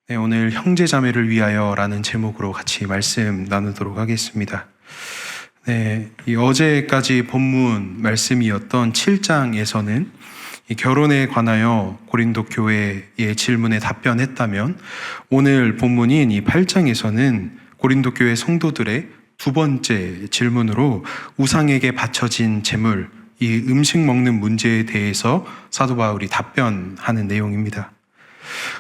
네, 오늘 형제자매를 위하여라는 제목으로 같이 말씀 나누도록 하겠습니다. 네, 어제까지 본문 말씀이었던 7장에서는 결혼에 관하여 고린도 교회의 질문에 답변했다면, 오늘 본문인 이 8장에서는 고린도 교회 성도들의 두 번째 질문으로 우상에게 바쳐진 제물, 이 음식 먹는 문제에 대해서 사도 바울이 답변하는 내용입니다.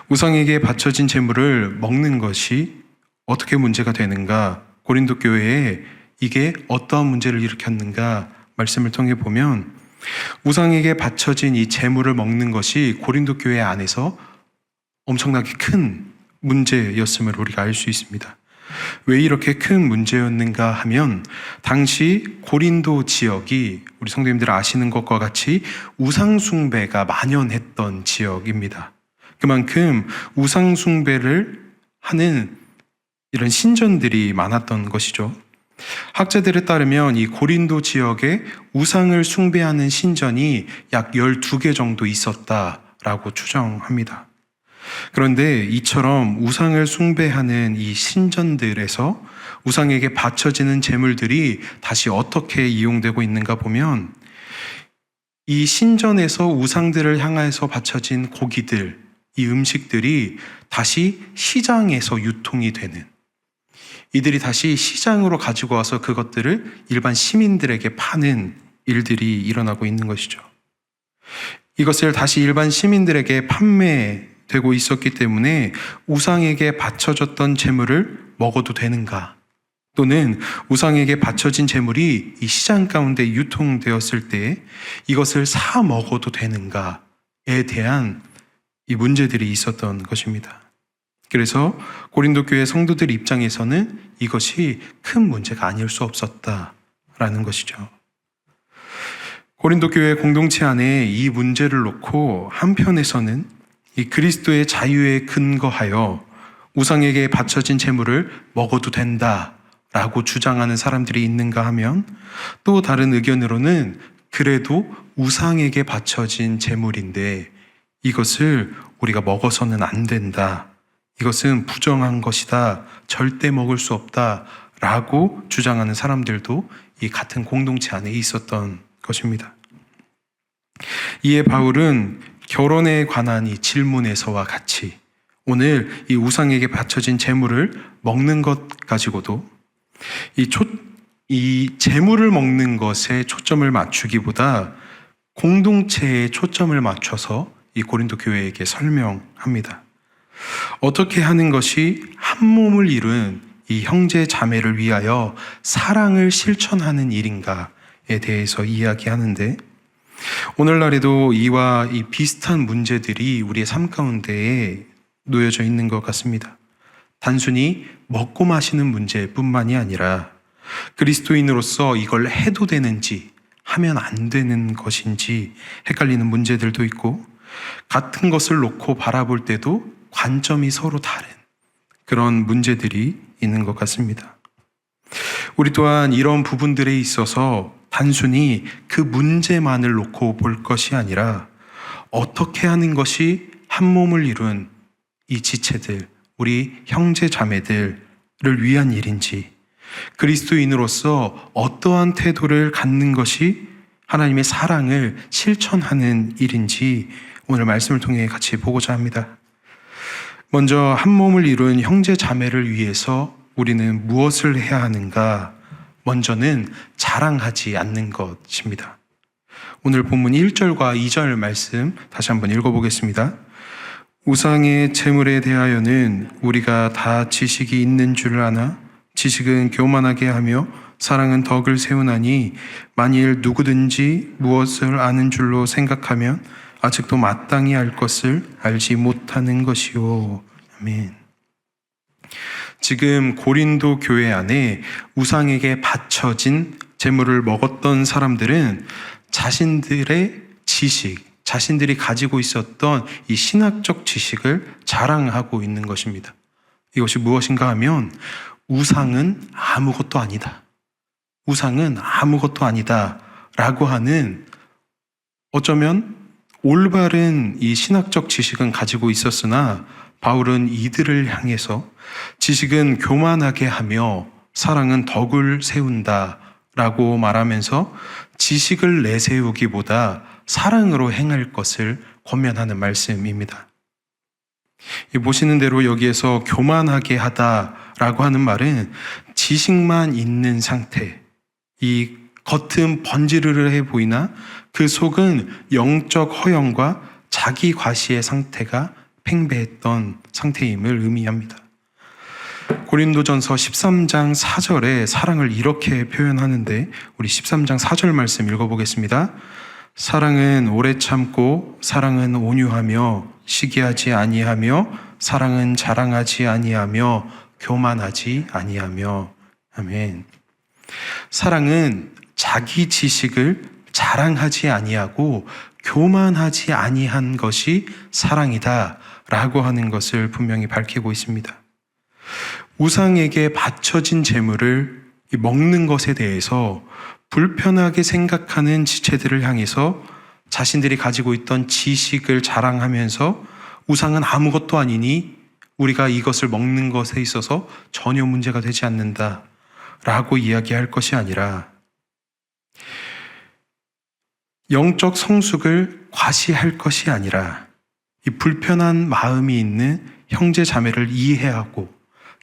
우상에게 바쳐진 제물을 먹는 것이 어떻게 문제가 되는가, 고린도 교회에 이게 어떠한 문제를 일으켰는가 말씀을 통해 보면, 우상에게 바쳐진 이 제물을 먹는 것이 고린도 교회 안에서 엄청나게 큰 문제였음을 우리가 알 수 있습니다. 왜 이렇게 큰 문제였는가 하면, 당시 고린도 지역이 우리 성도님들 아시는 것과 같이 우상 숭배가 만연했던 지역입니다. 그만큼 우상 숭배를 하는 이런 신전들이 많았던 것이죠. 학자들에 따르면 이 고린도 지역에 우상을 숭배하는 신전이 약 12개 정도 있었다라고 추정합니다. 그런데 이처럼 우상을 숭배하는 이 신전들에서 우상에게 바쳐지는 제물들이 다시 어떻게 이용되고 있는가 보면, 이 신전에서 우상들을 향해서 바쳐진 고기들, 이 음식들이 다시 시장에서 유통이 되는, 이들이 다시 시장으로 가지고 와서 그것들을 일반 시민들에게 파는 일들이 일어나고 있는 것이죠. 이것을 다시 일반 시민들에게 판매되고 있었기 때문에 우상에게 바쳐졌던 제물을 먹어도 되는가, 또는 우상에게 바쳐진 제물이 이 시장 가운데 유통되었을 때 이것을 사 먹어도 되는가에 대한 이 문제들이 있었던 것입니다. 그래서 고린도 교회 성도들 입장에서는 이것이 큰 문제가 아닐 수 없었다라는 것이죠. 고린도 교회 공동체 안에 이 문제를 놓고 한편에서는 이 그리스도의 자유에 근거하여 우상에게 바쳐진 제물을 먹어도 된다라고 주장하는 사람들이 있는가 하면, 또 다른 의견으로는 그래도 우상에게 바쳐진 제물인데 이것을 우리가 먹어서는 안 된다, 이것은 부정한 것이다, 절대 먹을 수 없다 라고 주장하는 사람들도 이 같은 공동체 안에 있었던 것입니다. 이에 바울은 결혼에 관한 이 질문에서와 같이 오늘 이 우상에게 바쳐진 제물을 먹는 것 가지고도 이 제물을 먹는 것에 초점을 맞추기보다 공동체에 초점을 맞춰서 이 고린도 교회에게 설명합니다. 어떻게 하는 것이 한 몸을 이룬 이 형제 자매를 위하여 사랑을 실천하는 일인가에 대해서 이야기하는데, 오늘날에도 이와 이 비슷한 문제들이 우리의 삶 가운데에 놓여져 있는 것 같습니다. 단순히 먹고 마시는 문제뿐만이 아니라 그리스도인으로서 이걸 해도 되는지 하면 안 되는 것인지 헷갈리는 문제들도 있고, 같은 것을 놓고 바라볼 때도 관점이 서로 다른 그런 문제들이 있는 것 같습니다. 우리 또한 이런 부분들에 있어서 단순히 그 문제만을 놓고 볼 것이 아니라, 어떻게 하는 것이 한 몸을 이룬 이 지체들, 우리 형제 자매들을 위한 일인지, 그리스도인으로서 어떠한 태도를 갖는 것이 하나님의 사랑을 실천하는 일인지 오늘 말씀을 통해 같이 보고자 합니다. 먼저 한 몸을 이룬 형제 자매를 위해서 우리는 무엇을 해야 하는가? 먼저는 자랑하지 않는 것입니다. 오늘 본문 1절과 2절 말씀 다시 한번 읽어보겠습니다. 우상의 제물에 대하여는 우리가 다 지식이 있는 줄 아나 지식은 교만하게 하며 사랑은 덕을 세우나니, 만일 누구든지 무엇을 아는 줄로 생각하면 아직도 마땅히 알 것을 알지 못하는 것이요. 아멘. 지금 고린도 교회 안에 우상에게 바쳐진 제물을 먹었던 사람들은 자신들의 지식, 자신들이 가지고 있었던 이 신학적 지식을 자랑하고 있는 것입니다. 이것이 무엇인가 하면, 우상은 아무것도 아니다, 우상은 아무것도 아니다 라고 하는, 어쩌면 올바른 이 신학적 지식은 가지고 있었으나 바울은 이들을 향해서 지식은 교만하게 하며 사랑은 덕을 세운다 라고 말하면서 지식을 내세우기보다 사랑으로 행할 것을 권면하는 말씀입니다. 보시는 대로 여기에서 교만하게 하다라고 하는 말은 지식만 있는 상태, 이 겉은 번지르르해 보이나 그 속은 영적 허영과 자기 과시의 상태가 팽배했던 상태임을 의미합니다. 고린도전서 13장 4절에 사랑을 이렇게 표현하는데 우리 13장 4절 말씀 읽어보겠습니다. 사랑은 오래 참고 사랑은 온유하며 시기하지 아니하며 사랑은 자랑하지 아니하며 교만하지 아니하며. 아멘. 사랑은 자기 지식을 자랑하지 아니하고 교만하지 아니한 것이 사랑이다 라고 하는 것을 분명히 밝히고 있습니다. 우상에게 바쳐진 제물을 먹는 것에 대해서 불편하게 생각하는 지체들을 향해서 자신들이 가지고 있던 지식을 자랑하면서 우상은 아무것도 아니니 우리가 이것을 먹는 것에 있어서 전혀 문제가 되지 않는다 라고 이야기할 것이 아니라 영적 성숙을 과시할 것이 아니라 이 불편한 마음이 있는 형제 자매를 이해하고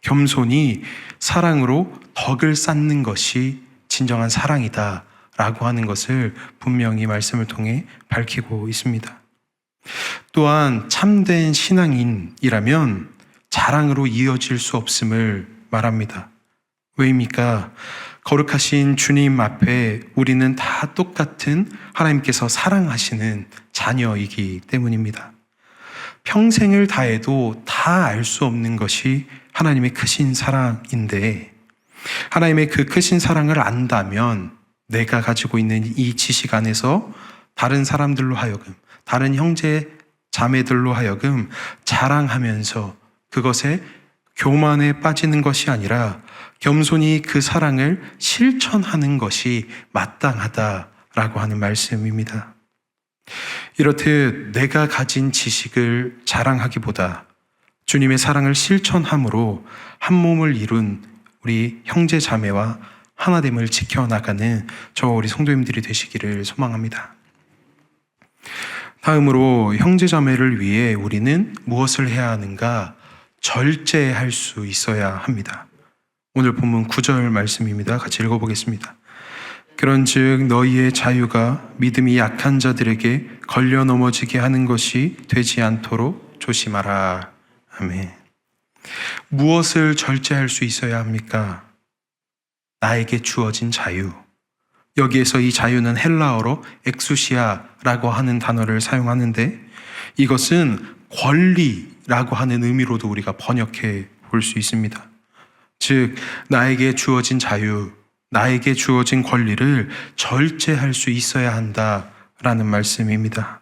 겸손히 사랑으로 덕을 쌓는 것이 진정한 사랑이다 라고 하는 것을 분명히 말씀을 통해 밝히고 있습니다. 또한 참된 신앙인이라면 자랑으로 이어질 수 없음을 말합니다. 왜입니까? 거룩하신 주님 앞에 우리는 다 똑같은 하나님께서 사랑하시는 자녀이기 때문입니다. 평생을 다해도 다 알 수 없는 것이 하나님의 크신 사랑인데 하나님의 그 크신 사랑을 안다면 내가 가지고 있는 이 지식 안에서 다른 사람들로 하여금, 다른 형제 자매들로 하여금 자랑하면서 그것에 교만에 빠지는 것이 아니라 겸손히 그 사랑을 실천하는 것이 마땅하다라고 하는 말씀입니다. 이렇듯 내가 가진 지식을 자랑하기보다 주님의 사랑을 실천함으로 한 몸을 이룬 우리 형제 자매와 하나됨을 지켜나가는 저와 우리 성도님들이 되시기를 소망합니다. 다음으로 형제 자매를 위해 우리는 무엇을 해야 하는가? 절제할 수 있어야 합니다. 오늘 본문 9절 말씀입니다. 같이 읽어보겠습니다. 그런즉 너희의 자유가 믿음이 약한 자들에게 걸려 넘어지게 하는 것이 되지 않도록 조심하라. 아멘. 무엇을 절제할 수 있어야 합니까? 나에게 주어진 자유. 여기에서 이 자유는 헬라어로 엑수시아라고 하는 단어를 사용하는데 이것은 권리라고 하는 의미로도 우리가 번역해 볼 수 있습니다. 즉 나에게 주어진 자유, 나에게 주어진 권리를 절제할 수 있어야 한다라는 말씀입니다.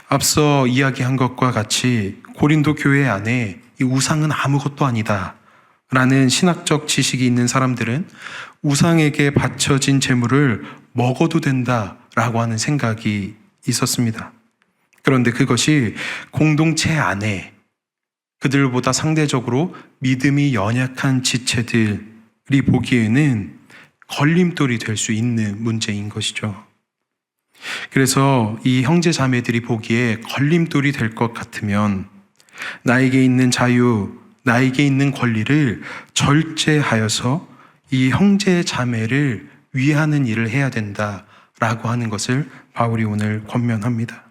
앞서 이야기한 것과 같이 고린도 교회 안에 이 우상은 아무것도 아니다 라는 신학적 지식이 있는 사람들은 우상에게 바쳐진 제물을 먹어도 된다라고 하는 생각이 있었습니다. 그런데 그것이 공동체 안에 그들보다 상대적으로 믿음이 연약한 지체들이 보기에는 걸림돌이 될 수 있는 문제인 것이죠. 그래서 이 형제 자매들이 보기에 걸림돌이 될 것 같으면 나에게 있는 자유, 나에게 있는 권리를 절제하여서 이 형제 자매를 위하는 일을 해야 된다라고 하는 것을 바울이 오늘 권면합니다.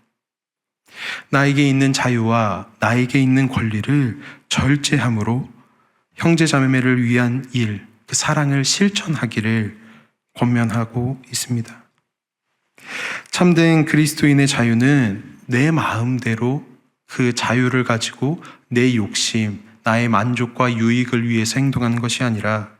나에게 있는 자유와 나에게 있는 권리를 절제함으로 형제 자매를 위한 일, 그 사랑을 실천하기를 권면하고 있습니다. 참된 그리스도인의 자유는 내 마음대로 그 자유를 가지고 내 욕심, 나의 만족과 유익을 위해서 행동하는 것이 아니라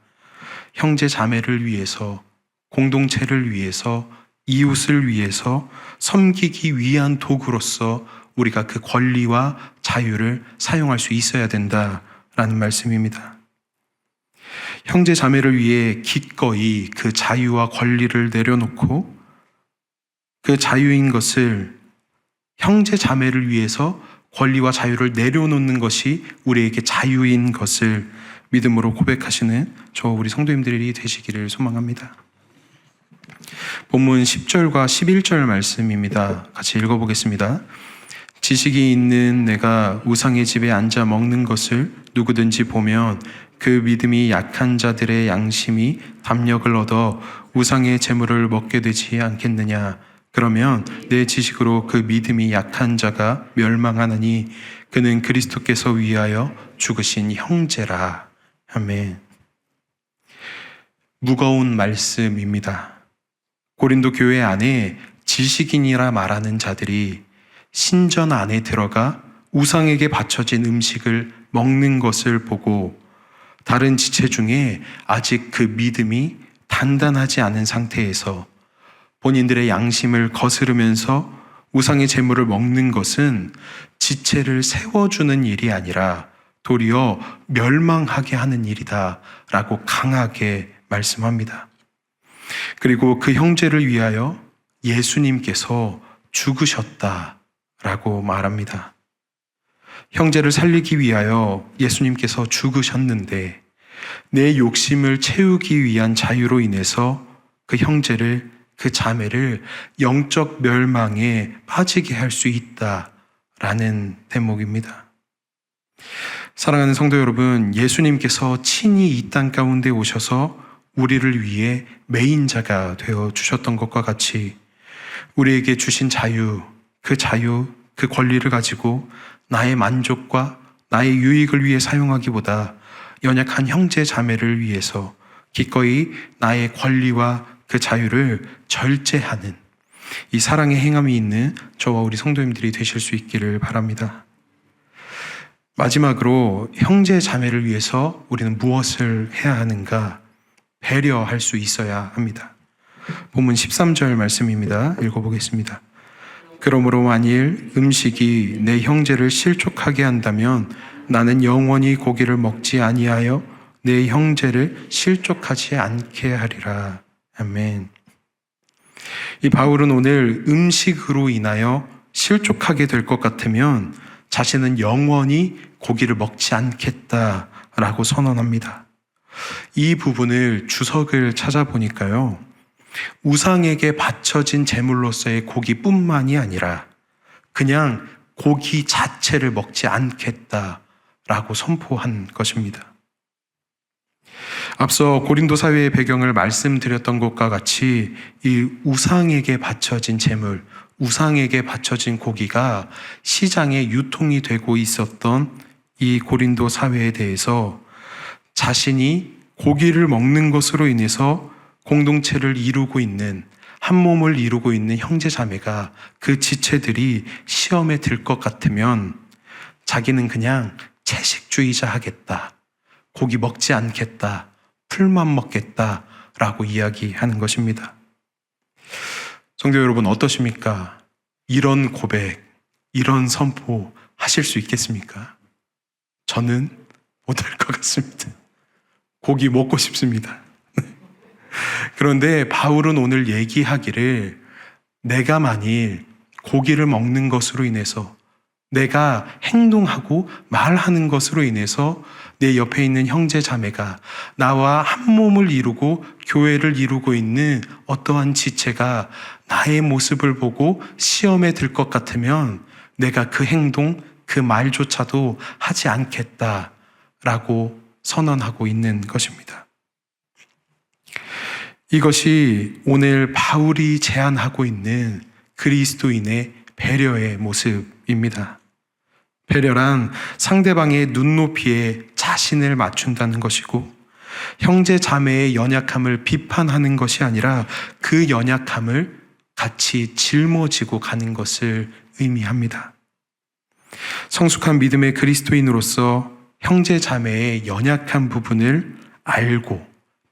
형제 자매를 위해서, 공동체를 위해서, 이웃을 위해서 섬기기 위한 도구로서 우리가 그 권리와 자유를 사용할 수 있어야 된다라는 말씀입니다. 형제 자매를 위해 기꺼이 그 자유와 권리를 내려놓고 그 자유인 것을 형제 자매를 위해서 권리와 자유를 내려놓는 것이 우리에게 자유인 것을 믿음으로 고백하시는 저 우리 성도님들이 되시기를 소망합니다. 본문 10절과 11절 말씀입니다. 같이 읽어보겠습니다. 지식이 있는 내가 우상의 집에 앉아 먹는 것을 누구든지 보면 그 믿음이 약한 자들의 양심이 담력을 얻어 우상의 재물을 먹게 되지 않겠느냐. 그러면 내 지식으로 그 믿음이 약한 자가 멸망하나니 그는 그리스도께서 위하여 죽으신 형제라. 아멘. 무거운 말씀입니다. 고린도 교회 안에 지식인이라 말하는 자들이 신전 안에 들어가 우상에게 바쳐진 음식을 먹는 것을 보고 다른 지체 중에 아직 그 믿음이 단단하지 않은 상태에서 본인들의 양심을 거스르면서 우상의 재물을 먹는 것은 지체를 세워주는 일이 아니라 도리어 멸망하게 하는 일이다 라고 강하게 말씀합니다. 그리고 그 형제를 위하여 예수님께서 죽으셨다라고 말합니다. 형제를 살리기 위하여 예수님께서 죽으셨는데 내 욕심을 채우기 위한 자유로 인해서 그 형제를, 그 자매를 영적 멸망에 빠지게 할 수 있다라는 대목입니다. 사랑하는 성도 여러분, 예수님께서 친히 이 땅 가운데 오셔서 우리를 위해 매인자가 되어 주셨던 것과 같이 우리에게 주신 자유, 그 권리를 가지고 나의 만족과 나의 유익을 위해 사용하기보다 연약한 형제 자매를 위해서 기꺼이 나의 권리와 그 자유를 절제하는 이 사랑의 행함이 있는 저와 우리 성도님들이 되실 수 있기를 바랍니다. 마지막으로 형제 자매를 위해서 우리는 무엇을 해야 하는가? 배려할 수 있어야 합니다. 본문 13절 말씀입니다. 읽어보겠습니다. 그러므로 만일 음식이 내 형제를 실족하게 한다면 나는 영원히 고기를 먹지 아니하여 내 형제를 실족하지 않게 하리라. 아멘. 이 바울은 오늘 음식으로 인하여 실족하게 될 것 같으면 자신은 영원히 고기를 먹지 않겠다라고 선언합니다. 이 부분을 주석을 찾아보니까요, 우상에게 바쳐진 제물로서의 고기뿐만이 아니라 그냥 고기 자체를 먹지 않겠다라고 선포한 것입니다. 앞서 고린도 사회의 배경을 말씀드렸던 것과 같이 이 우상에게 바쳐진 제물, 우상에게 바쳐진 고기가 시장에 유통이 되고 있었던 이 고린도 사회에 대해서 자신이 고기를 먹는 것으로 인해서 공동체를 이루고 있는, 한 몸을 이루고 있는 형제 자매가, 그 지체들이 시험에 들 것 같으면 자기는 그냥 채식주의자 하겠다, 고기 먹지 않겠다, 풀만 먹겠다라고 이야기하는 것입니다. 성도 여러분, 어떠십니까? 이런 고백, 이런 선포 하실 수 있겠습니까? 저는 못할 것 같습니다. 고기 먹고 싶습니다. 그런데 바울은 오늘 얘기하기를 내가 만일 고기를 먹는 것으로 인해서, 내가 행동하고 말하는 것으로 인해서 내 옆에 있는 형제 자매가, 나와 한 몸을 이루고 교회를 이루고 있는 어떠한 지체가 나의 모습을 보고 시험에 들 것 같으면 내가 그 행동, 그 말조차도 하지 않겠다라고 선언하고 있는 것입니다. 이것이 오늘 바울이 제안하고 있는 그리스도인의 배려의 모습입니다. 배려란 상대방의 눈높이에 자신을 맞춘다는 것이고, 형제 자매의 연약함을 비판하는 것이 아니라 그 연약함을 같이 짊어지고 가는 것을 의미합니다. 성숙한 믿음의 그리스도인으로서 형제 자매의 연약한 부분을 알고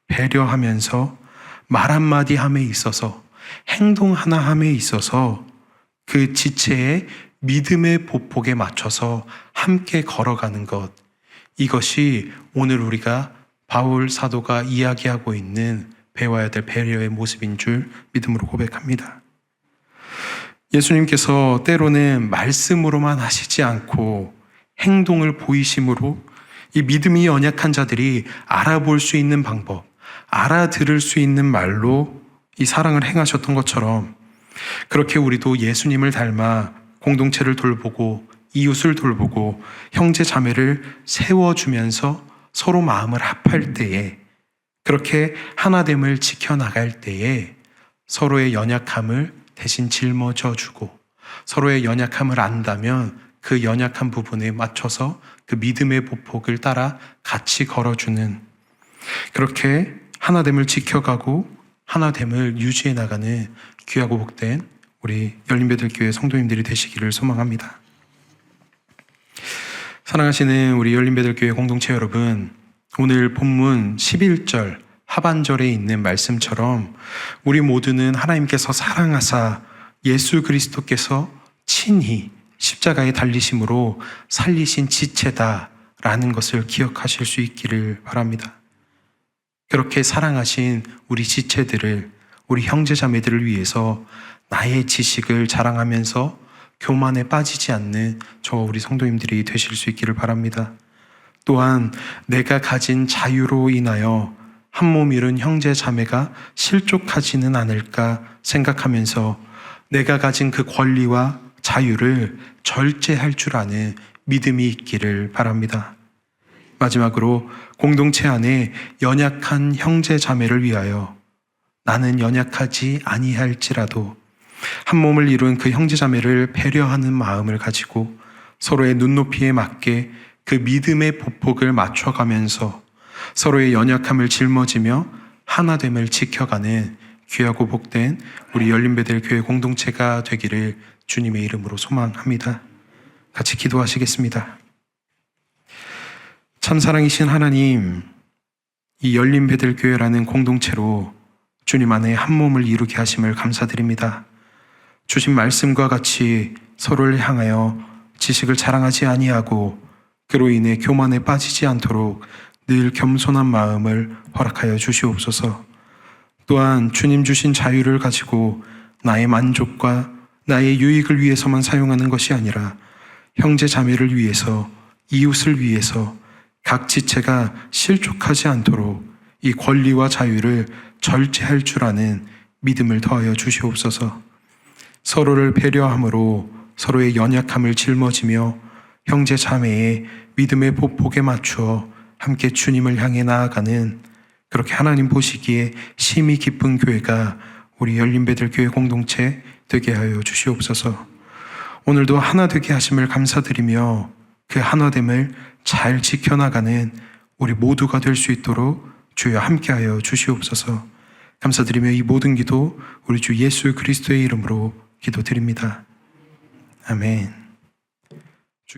배려하면서 말 한마디 함에 있어서, 행동 하나 함에 있어서 그 지체의 믿음의 보폭에 맞춰서 함께 걸어가는 것, 이것이 오늘 우리가 바울 사도가 이야기하고 있는 배워야 될 배려의 모습인 줄 믿음으로 고백합니다. 예수님께서 때로는 말씀으로만 하시지 않고 행동을 보이심으로 이 믿음이 연약한 자들이 알아볼 수 있는 방법, 알아들을 수 있는 말로 이 사랑을 행하셨던 것처럼 그렇게 우리도 예수님을 닮아 공동체를 돌보고 이웃을 돌보고 형제 자매를 세워주면서 서로 마음을 합할 때에, 그렇게 하나됨을 지켜나갈 때에 서로의 연약함을 대신 짊어져주고 서로의 연약함을 안다면 그 연약한 부분에 맞춰서 그 믿음의 보폭을 따라 같이 걸어주는, 그렇게 하나됨을 지켜가고 하나됨을 유지해 나가는 귀하고 복된 우리 열린배들교회 성도님들이 되시기를 소망합니다. 사랑하시는 우리 열린배들교회 공동체 여러분, 오늘 본문 11절 하반절에 있는 말씀처럼 우리 모두는 하나님께서 사랑하사 예수 그리스도께서 친히 십자가에 달리심으로 살리신 지체다라는 것을 기억하실 수 있기를 바랍니다. 그렇게 사랑하신 우리 지체들을, 우리 형제자매들을 위해서 나의 지식을 자랑하면서 교만에 빠지지 않는 저와 우리 성도님들이 되실 수 있기를 바랍니다. 또한 내가 가진 자유로 인하여 한 몸 이룬 형제 자매가 실족하지는 않을까 생각하면서 내가 가진 그 권리와 자유를 절제할 줄 아는 믿음이 있기를 바랍니다. 마지막으로 공동체 안에 연약한 형제 자매를 위하여 나는 연약하지 아니할지라도 한 몸을 이룬 그 형제 자매를 배려하는 마음을 가지고 서로의 눈높이에 맞게 그 믿음의 보폭을 맞춰가면서 서로의 연약함을 짊어지며 하나됨을 지켜가는 귀하고 복된 우리 열린배들 교회 공동체가 되기를 주님의 이름으로 소망합니다. 같이 기도하시겠습니다. 참사랑이신 하나님, 이 열린배들 교회라는 공동체로 주님 안에 한 몸을 이루게 하심을 감사드립니다. 주신 말씀과 같이 서로를 향하여 지식을 자랑하지 아니하고 그로 인해 교만에 빠지지 않도록 늘 겸손한 마음을 허락하여 주시옵소서. 또한 주님 주신 자유를 가지고 나의 만족과 나의 유익을 위해서만 사용하는 것이 아니라 형제 자매를 위해서, 이웃을 위해서 각 지체가 실족하지 않도록 이 권리와 자유를 절제할 줄 아는 믿음을 더하여 주시옵소서. 서로를 배려함으로 서로의 연약함을 짊어지며 형제 자매의 믿음의 보폭에 맞추어 함께 주님을 향해 나아가는, 그렇게 하나님 보시기에 심히 기쁜 교회가 우리 열린배들 교회 공동체 되게 하여 주시옵소서. 오늘도 하나 되게 하심을 감사드리며 그 하나됨을 잘 지켜나가는 우리 모두가 될 수 있도록 주여 함께하여 주시옵소서. 감사드리며 이 모든 기도 우리 주 예수 그리스도의 이름으로 기도드립니다. 아멘.